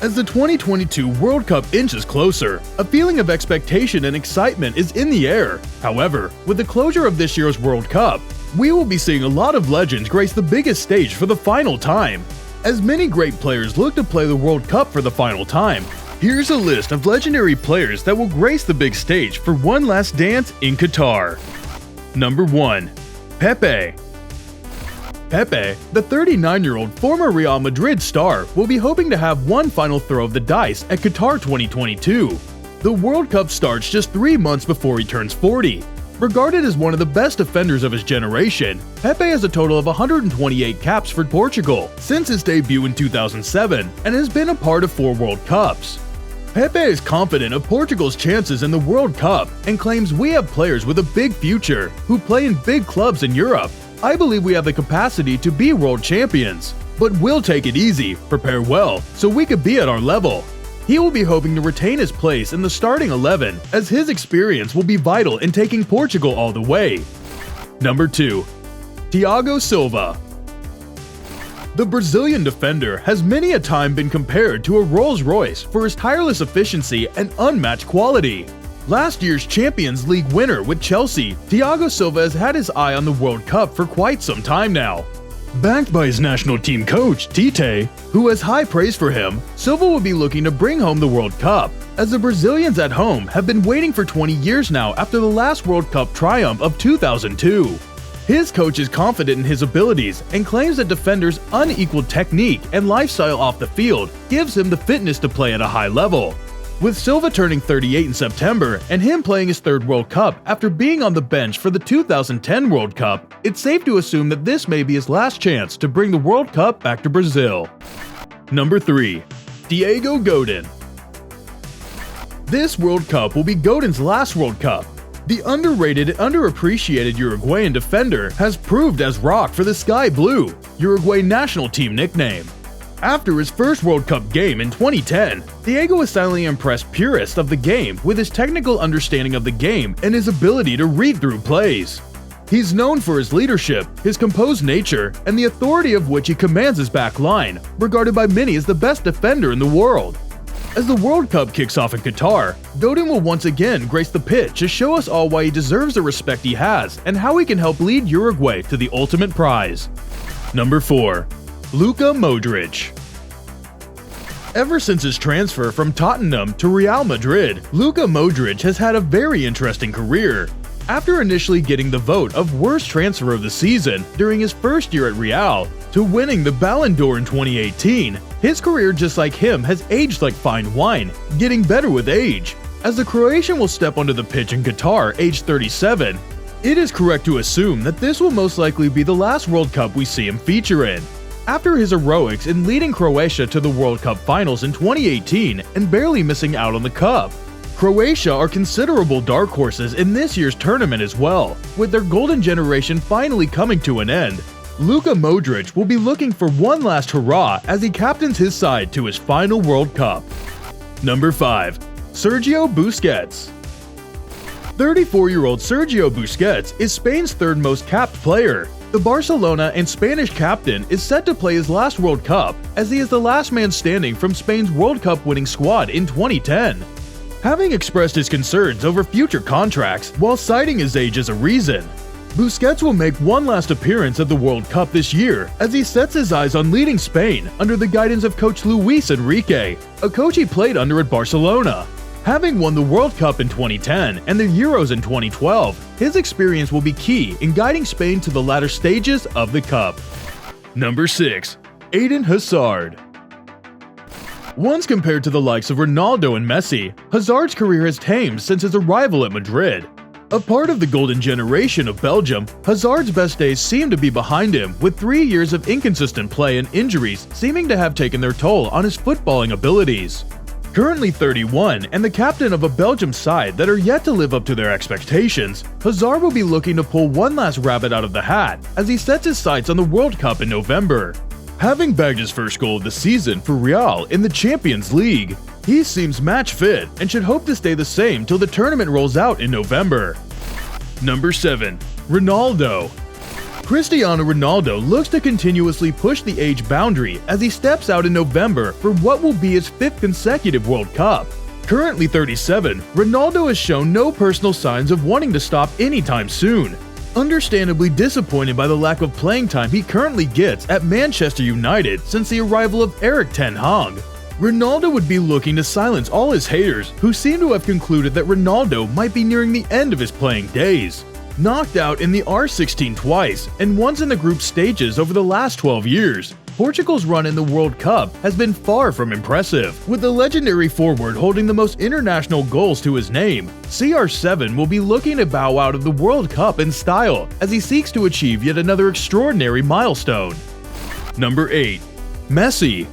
As the 2022 World Cup inches closer, a feeling of expectation and excitement is in the air. However, with the closure of this year's World Cup, we will be seeing a lot of legends grace the biggest stage for the final time. As many great players look to play the World Cup for the final time, here's a list of legendary players that will grace the big stage for one last dance in Qatar. Number 1. Pepe. Pepe, the 39-year-old former Real Madrid star, will be hoping to have one final throw of the dice at Qatar 2022. The World Cup starts just 3 months before he turns 40. Regarded as one of the best defenders of his generation, Pepe has a total of 128 caps for Portugal since his debut in 2007 and has been a part of 4 World Cups. Pepe is confident of Portugal's chances in the World Cup and claims, "We have players with a big future who play in big clubs in Europe. I believe we have the capacity to be world champions, but we'll take it easy, prepare well, so we could be at our level." He will be hoping to retain his place in the starting 11, as his experience will be vital in taking Portugal all the way. Number 2. Thiago Silva. The Brazilian defender has many a time been compared to a Rolls-Royce for his tireless efficiency and unmatched quality. Last year's Champions League winner with Chelsea, Thiago Silva has had his eye on the World Cup for quite some time now. Backed by his national team coach, Tite, who has high praise for him, Silva will be looking to bring home the World Cup, as the Brazilians at home have been waiting for 20 years now after the last World Cup triumph of 2002. His coach is confident in his abilities and claims that defenders' unequaled technique and lifestyle off the field gives him the fitness to play at a high level. With Silva turning 38 in September and him playing his 3rd World Cup after being on the bench for the 2010 World Cup, it's safe to assume that this may be his last chance to bring the World Cup back to Brazil. Number 3. Diego Godin. This World Cup will be Godin's last World Cup. The underrated and underappreciated Uruguayan defender has proved as rock for the Sky Blue, Uruguay national team nickname. After his first World Cup game in 2010, Diego has silently impressed purists of the game with his technical understanding of the game and his ability to read through plays. He's known for his leadership, his composed nature, and the authority of which he commands his back line, regarded by many as the best defender in the world. As the World Cup kicks off in Qatar, Godin will once again grace the pitch to show us all why he deserves the respect he has and how he can help lead Uruguay to the ultimate prize. Number 4. Luka Modric. Ever since his transfer from Tottenham to Real Madrid, Luka Modric has had a very interesting career. After initially getting the vote of worst transfer of the season during his first year at Real, to winning the Ballon d'Or in 2018, his career, just like him, has aged like fine wine, getting better with age. As the Croatian will step onto the pitch in Qatar aged 37, it is correct to assume that this will most likely be the last World Cup we see him feature in. After his heroics in leading Croatia to the World Cup finals in 2018 and barely missing out on the cup, Croatia are considerable dark horses in this year's tournament as well. With their golden generation finally coming to an end, Luka Modric will be looking for one last hurrah as he captains his side to his final World Cup. Number 5. Sergio Busquets. 34-year-old Sergio Busquets is Spain's 3rd most capped player. The Barcelona and Spanish captain is set to play his last World Cup, as he is the last man standing from Spain's World Cup winning squad in 2010. Having expressed his concerns over future contracts while citing his age as a reason, Busquets will make one last appearance at the World Cup this year as he sets his eyes on leading Spain under the guidance of coach Luis Enrique, a coach he played under at Barcelona. Having won the World Cup in 2010 and the Euros in 2012, his experience will be key in guiding Spain to the latter stages of the Cup. Number 6. Eden Hazard. Once compared to the likes of Ronaldo and Messi, Hazard's career has tamed since his arrival at Madrid. A part of the golden generation of Belgium, Hazard's best days seem to be behind him, with 3 years of inconsistent play and injuries seeming to have taken their toll on his footballing abilities. Currently 31 and the captain of a Belgium side that are yet to live up to their expectations, Hazard will be looking to pull one last rabbit out of the hat as he sets his sights on the World Cup in November. Having bagged his first goal of the season for Real in the Champions League, he seems match fit and should hope to stay the same till the tournament rolls out in November. Number 7. Ronaldo. Cristiano Ronaldo looks to continuously push the age boundary as he steps out in November for what will be his 5th consecutive World Cup. Currently 37, Ronaldo has shown no personal signs of wanting to stop anytime soon. Understandably disappointed by the lack of playing time he currently gets at Manchester United since the arrival of Erik ten Hag, Ronaldo would be looking to silence all his haters who seem to have concluded that Ronaldo might be nearing the end of his playing days. Knocked out in the R16 twice and once in the group stages over the last 12 years, Portugal's run in the World Cup has been far from impressive. With the legendary forward holding the most international goals to his name, CR7 will be looking to bow out of the World Cup in style as he seeks to achieve yet another extraordinary milestone. Number 8. Messi.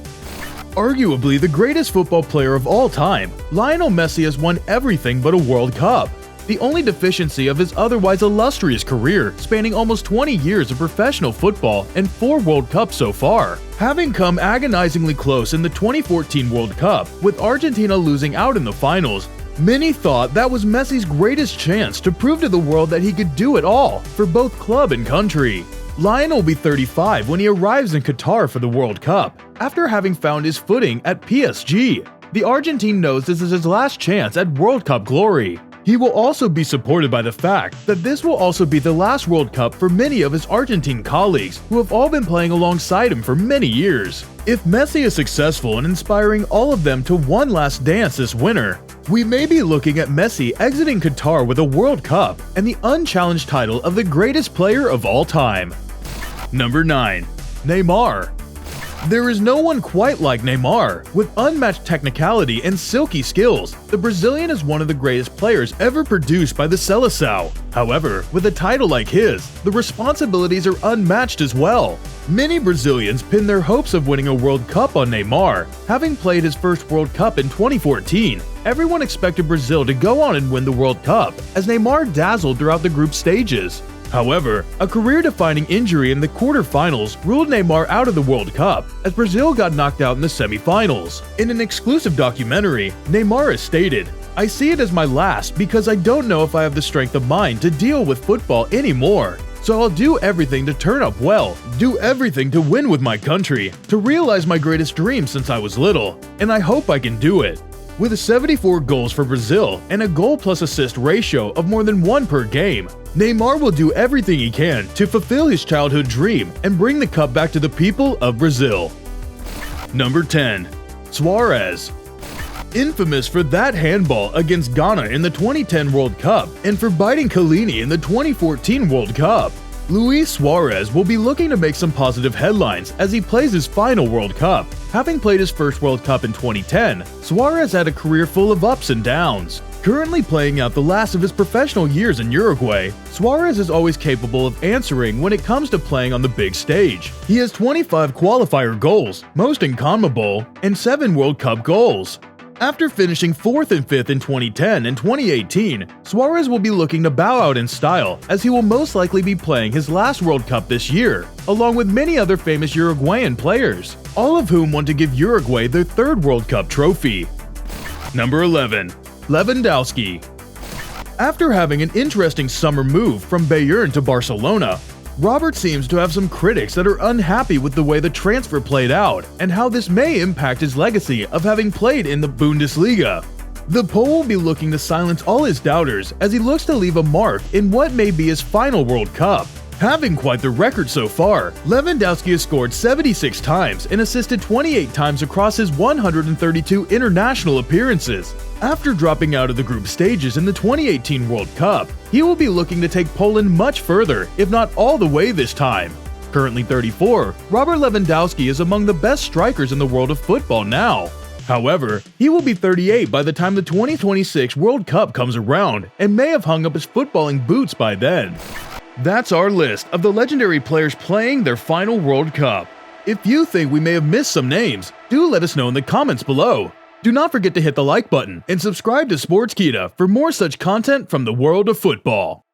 Arguably the greatest football player of all time, Lionel Messi has won everything but a World Cup. The only deficiency of his otherwise illustrious career, spanning almost 20 years of professional football and 4 World Cups so far. Having come agonizingly close in the 2014 World Cup, with Argentina losing out in the finals, many thought that was Messi's greatest chance to prove to the world that he could do it all for both club and country. Lionel will be 35 when he arrives in Qatar for the World Cup, after having found his footing at PSG. The Argentine knows this is his last chance at World Cup glory. He will also be supported by the fact that this will also be the last World Cup for many of his Argentine colleagues who have all been playing alongside him for many years. If Messi is successful in inspiring all of them to one last dance this winter, we may be looking at Messi exiting Qatar with a World Cup and the unchallenged title of the greatest player of all time. Number 9. Neymar. There is no one quite like Neymar. With unmatched technicality and silky skills, the Brazilian is one of the greatest players ever produced by the Seleção. However, with a title like his, the responsibilities are unmatched as well. Many Brazilians pin their hopes of winning a World Cup on Neymar. Having played his first World Cup in 2014, everyone expected Brazil to go on and win the World Cup, as Neymar dazzled throughout the group stages. However, a career-defining injury in the quarterfinals ruled Neymar out of the World Cup, as Brazil got knocked out in the semifinals. In an exclusive documentary, Neymar has stated, "I see it as my last because I don't know if I have the strength of mind to deal with football anymore. So I'll do everything to turn up well, do everything to win with my country, to realize my greatest dream since I was little, and I hope I can do it." With 74 goals for Brazil and a goal plus assist ratio of more than 1 per game, Neymar will do everything he can to fulfill his childhood dream and bring the cup back to the people of Brazil. Number 10. Suarez. Infamous for that handball against Ghana in the 2010 World Cup and for biting Chiellini in the 2014 World Cup, Luis Suarez will be looking to make some positive headlines as he plays his final World Cup. Having played his first World Cup in 2010, Suarez had a career full of ups and downs. Currently playing out the last of his professional years in Uruguay, Suarez is always capable of answering when it comes to playing on the big stage. He has 25 qualifier goals, most in CONMEBOL, and 7 World Cup goals. After finishing 4th and 5th in 2010 and 2018, Suarez will be looking to bow out in style as he will most likely be playing his last World Cup this year, along with many other famous Uruguayan players, all of whom want to give Uruguay their 3rd World Cup trophy. Number 11. Lewandowski. After having an interesting summer move from Bayern to Barcelona, Robert seems to have some critics that are unhappy with the way the transfer played out and how this may impact his legacy of having played in the Bundesliga. The Pole will be looking to silence all his doubters as he looks to leave a mark in what may be his final World Cup. Having quite the record so far, Lewandowski has scored 76 times and assisted 28 times across his 132 international appearances. After dropping out of the group stages in the 2018 World Cup, he will be looking to take Poland much further, if not all the way this time. Currently 34, Robert Lewandowski is among the best strikers in the world of football now. However, he will be 38 by the time the 2026 World Cup comes around and may have hung up his footballing boots by then. That's our list of the legendary players playing their final World Cup. If you think we may have missed some names, do let us know in the comments below. Do not forget to hit the like button and subscribe to Sportskeeda for more such content from the world of football.